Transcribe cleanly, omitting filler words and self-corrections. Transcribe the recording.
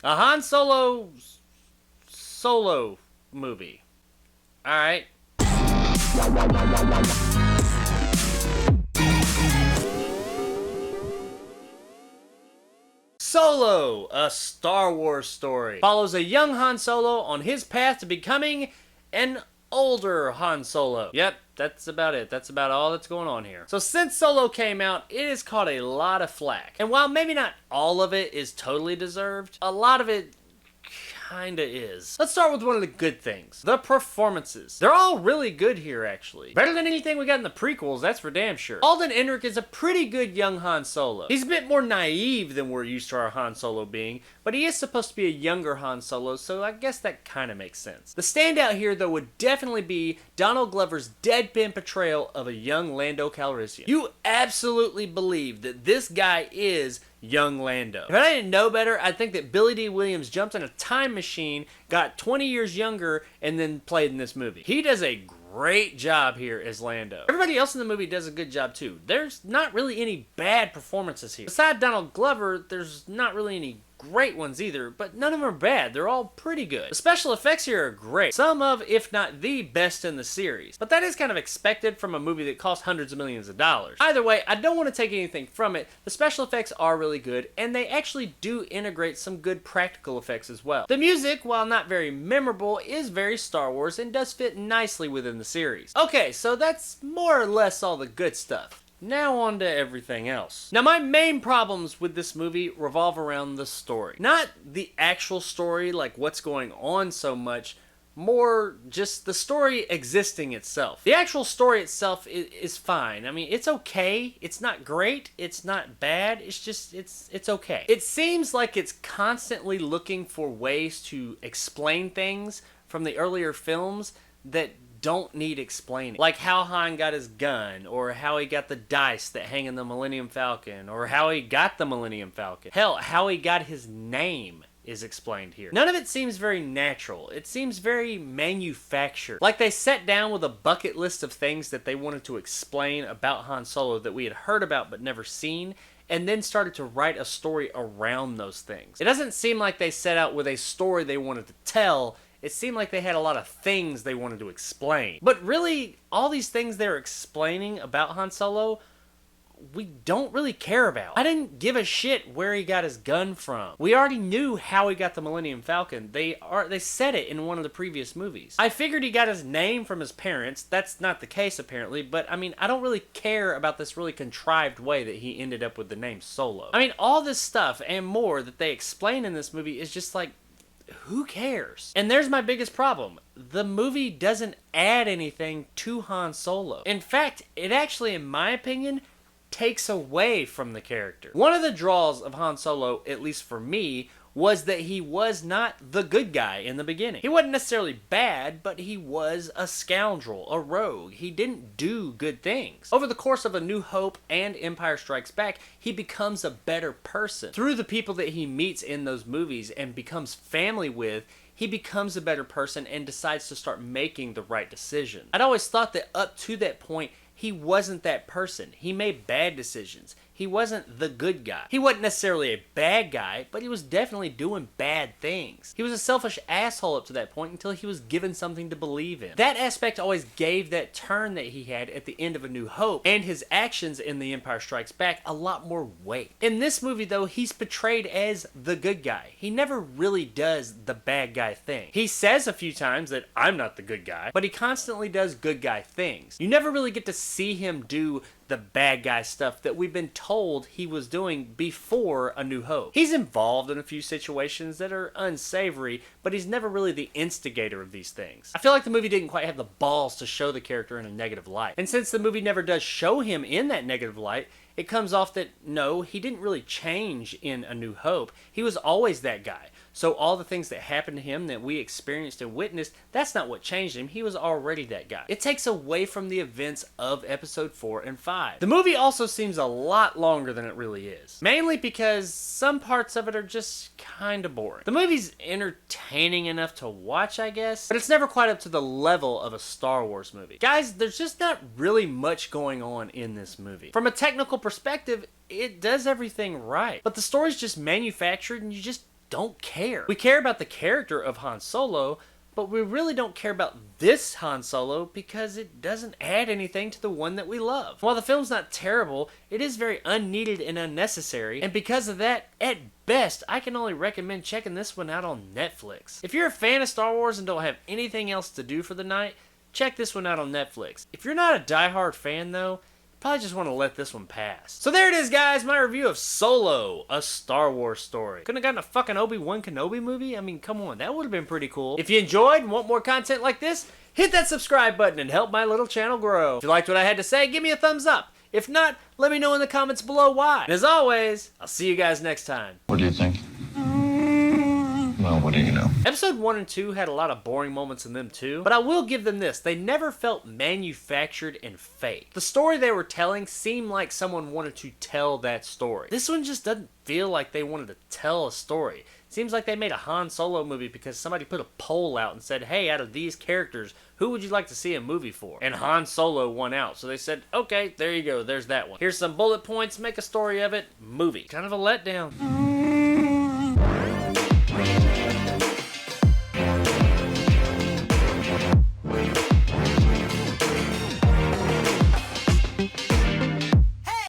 A Han Solo movie. Alright. Solo, a Star Wars story, follows a young Han Solo on his path to becoming an older Han Solo. Yep, that's about it. That's about all that's going on here. So since Solo came out, it has caught a lot of flack. And while maybe not all of it is totally deserved, a lot of it kinda is. Let's start with one of the good things. The performances. They're all really good here, actually. Better than anything we got in the prequels, that's for damn sure. Alden Ehrenreich is a pretty good young Han Solo. He's a bit more naive than we're used to our Han Solo being, but he is supposed to be a younger Han Solo, so I guess that kinda makes sense. The standout here, though, would definitely be Donald Glover's deadpan portrayal of a young Lando Calrissian. You absolutely believe that this guy is young Lando. If I didn't know better, I'd think that Billy D. Williams jumped in a time machine, got 20 years younger, and then played in this movie. He does a great job here as Lando. Everybody else in the movie does a good job too. There's not really any bad performances here. Besides Donald Glover, there's not really any great ones either, but none of them are bad. They're all pretty good. The special effects here are great. Some of, if not the best in the series. But that is kind of expected from a movie that cost hundreds of millions of dollars. Either way, I don't want to take anything from it. The special effects are really good, and they actually do integrate some good practical effects as well. The music, while not very memorable, is very Star Wars and does fit nicely within the series. Okay, so that's more or less all the good stuff. Now on to everything else. Now my main problems with this movie revolve around the story. Not the actual story, like what's going on so much, more just the story existing itself. The actual story itself is fine. I mean, it's okay. It's not great. It's not bad. It's just, it's okay. It seems like it's constantly looking for ways to explain things from the earlier films that don't need explaining. Like how Han got his gun, or how he got the dice that hang in the Millennium Falcon, or how he got the Millennium Falcon. Hell, how he got his name is explained here. None of it seems very natural. It seems very manufactured. Like they sat down with a bucket list of things that they wanted to explain about Han Solo that we had heard about but never seen, and then started to write a story around those things. It doesn't seem like they set out with a story they wanted to tell. It seemed like they had a lot of things they wanted to explain. But really, all these things they're explaining about Han Solo, we don't really care about. I didn't give a shit where he got his gun from. We already knew how he got the Millennium Falcon. They said it in one of the previous movies. I figured he got his name from his parents. That's not the case apparently, but I mean, I don't really care about this really contrived way that he ended up with the name Solo. I mean, all this stuff and more that they explain in this movie is just like, who cares? And there's my biggest problem. The movie doesn't add anything to Han Solo. In fact, it actually, in my opinion, takes away from the character. One of the draws of Han Solo, at least for me, was that he was not the good guy in the beginning. He wasn't necessarily bad, but he was a scoundrel, a rogue. He didn't do good things. Over the course of A New Hope and Empire Strikes Back, he becomes a better person. Through the people that he meets in those movies and becomes family with, he becomes a better person and decides to start making the right decision. I'd always thought that up to that point, he wasn't that person. He made bad decisions. He wasn't the good guy. He wasn't necessarily a bad guy, but he was definitely doing bad things. He was a selfish asshole up to that point until he was given something to believe in. That aspect always gave that turn that he had at the end of A New Hope and his actions in The Empire Strikes Back a lot more weight. In this movie though, he's portrayed as the good guy. He never really does the bad guy thing. He says a few times that I'm not the good guy, but he constantly does good guy things. You never really get to see him do the bad guy stuff that we've been told he was doing before A New Hope. He's involved in a few situations that are unsavory, but he's never really the instigator of these things. I feel like the movie didn't quite have the balls to show the character in a negative light. And since the movie never does show him in that negative light, it comes off that, no, he didn't really change in A New Hope. He was always that guy. So all the things that happened to him that we experienced and witnessed, that's not what changed him. He was already that guy. It takes away from the events of episode 4 and 5. The movie also seems a lot longer than it really is. Mainly because some parts of it are just kind of boring. The movie's entertaining enough to watch, I guess, but it's never quite up to the level of a Star Wars movie. Guys, there's just not really much going on in this movie. From a technical perspective, it does everything right. But the story's just manufactured and you just don't care. We care about the character of Han Solo, but we really don't care about this Han Solo because it doesn't add anything to the one that we love. While the film's not terrible, it is very unneeded and unnecessary, and because of that, at best, I can only recommend checking this one out on Netflix. If you're a fan of Star Wars and don't have anything else to do for the night, check this one out on Netflix. If you're not a diehard fan though, probably just want to let this one pass. So there it is, guys, my review of Solo, a Star Wars story. Couldn't have gotten a fucking Obi-Wan Kenobi movie? I mean, come on, that would have been pretty cool. If you enjoyed and want more content like this, hit that subscribe button and help my little channel grow. If you liked what I had to say, give me a thumbs up. If not, let me know in the comments below why. And as always, I'll see you guys next time. What do you think? Well, what do you know? Episode 1 and 2 had a lot of boring moments in them too, but I will give them this. They never felt manufactured and fake. The story they were telling seemed like someone wanted to tell that story. This one just doesn't feel like they wanted to tell a story. It seems like they made a Han Solo movie because somebody put a poll out and said, hey, out of these characters, who would you like to see a movie for? And Han Solo won out. So they said, okay, there you go, there's that one. Here's some bullet points, make a story of it, movie. Kind of a letdown.